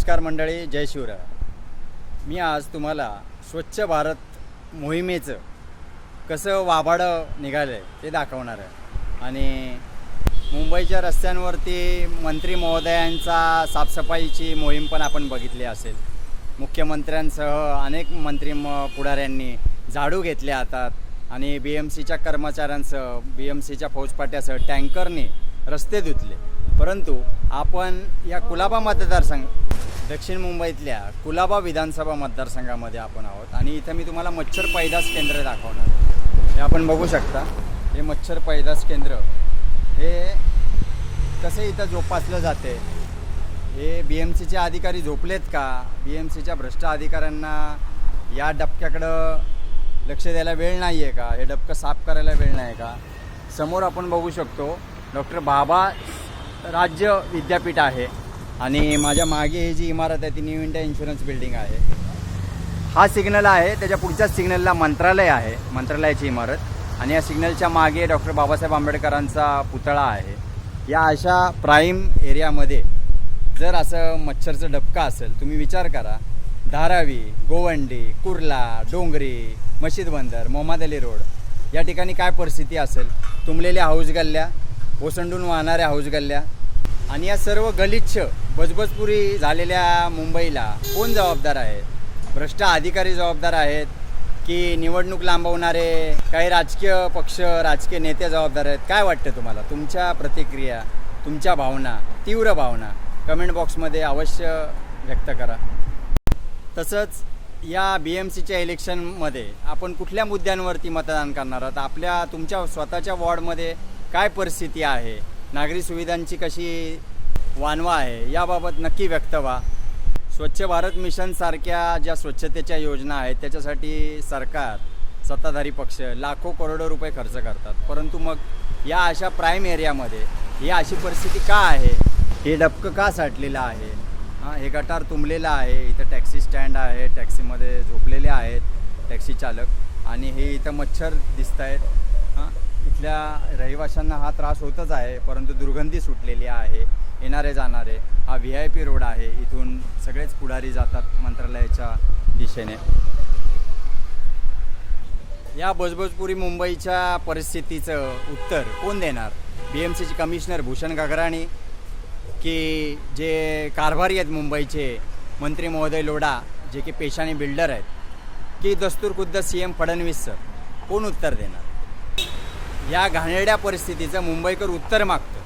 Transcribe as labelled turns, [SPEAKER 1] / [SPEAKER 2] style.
[SPEAKER 1] नमस्कार मंडळी, जय शिवराय. मी आज तुम्हाला स्वच्छ भारत मोहिमेचं कसं वाभाडं निघालं आहे ते दाखवणार आहे. आणि मुंबईच्या रस्त्यांवरती मंत्री महोदयांचा साफसफाईची मोहीम पण आपण बघितली असेल. मुख्यमंत्र्यांसह अनेक मंत्री पुढाऱ्यांनी झाडू घेतले हातात आणि BMCच्या कर्मचाऱ्यांसह BMCच्या फौजफाट्यासह टँकरने रस्ते धुतले. परंतु आपण या कुलाबा मतदारसंघ दक्षिण मुंबईतल्या कुलाबा विधानसभा मतदारसंघामध्ये आपण आहोत आणि इथं मी तुम्हाला मच्छर पैदास केंद्र दाखवणार. हे आपण बघू शकता, हे मच्छर पैदास केंद्र हे कसे इथं जोपासलं जाते. हे BMCचे अधिकारी झोपलेत का? BMCच्या भ्रष्ट अधिकाऱ्यांना या डबक्याकडं लक्ष द्यायला वेळ नाही आहे का? हे डबकं साफ करायला वेळ नाही का? समोर आपण बघू शकतो डॉक्टर बाबा राज्य विद्यापीठ आहे आणि माझ्या मागे ही जी इमारत आहे ती न्यू इंडिया इन्शुरन्स बिल्डिंग आहे. हा सिग्नल आहे, त्याच्या पुढच्याच सिग्नलला मंत्रालय आहे, मंत्रालयाची इमारत. आणि या सिग्नलच्या मागे डॉक्टर बाबासाहेब आंबेडकरांचा पुतळा आहे. या अशा प्राईम एरियामध्ये जर असं मच्छरचं डबका असेल, तुम्ही विचार करा, धारावी, गोवंडी, कुर्ला, डोंगरी, मशीद बंदर, मोहम्मद अली रोड या ठिकाणी काय परिस्थिती असेल. तुंबलेल्या हाऊस गल्ल्या, ओसंडून वाहणाऱ्या हाऊस गल्ल्या आणि या सर्व गलिच्छ बजबजपुरी झालेल्या मुंबईला कोण जबाबदार आहे? भ्रष्ट अधिकारी जबाबदार आहेत की निवडणूक लांबवणारे काही राजकीय पक्ष, राजकीय नेते जबाबदार आहेत? काय वाटतं तुम्हाला? तुमच्या प्रतिक्रिया, तुमच्या भावना, तीव्र भावना कमेंट बॉक्समध्ये अवश्य व्यक्त करा. तसंच या BMCच्या इलेक्शनमध्ये आपण कुठल्या मुद्द्यांवरती मतदान करणार आहात? तुमच्या स्वतःच्या वॉर्डमध्ये काय परिस्थिती आहे, नागरी सुविधांची कशी वानवा आहे, याबाबत नक्की व्यक्त व्हा. स्वच्छ भारत मिशनसारख्या ज्या स्वच्छतेच्या योजना आहेत त्याच्यासाठी सरकार, सत्ताधारी पक्ष लाखो करोडो रुपये खर्च करतात. परंतु मग या अशा प्राईम एरियामध्ये ही अशी परिस्थिती का आहे? हे डबकं का साठलेलं आहे? हे गटार तुंबलेलं आहे. इथं टॅक्सी स्टँड आहे, टॅक्सीमध्ये झोपलेले आहेत टॅक्सी चालक आणि हे इथं मच्छर दिसत आहेत. इथल्या रहिवाशांना हा त्रास होतच आहे, परंतु दुर्गंधी सुटलेली आहे. येणारे जाणारे, हा VIP रोड आहे, इथून सगळेच पुढारी जातात मंत्रालयाच्या दिशेने. या बजबजपुरी मुंबईच्या परिस्थितीचं उत्तर कोण देणार? BMCचे कमिशनर भूषण गगराणी की जे कारभारी आहेत मुंबईचे मंत्री महोदय लोढा, जे की पेशाने बिल्डर आहेत, की दस्तूरखुद्द CM फडणवीस सर? कोण उत्तर देणार? या घाणेरड्या परिस्थितीचं मुंबईकर उत्तर मागतो.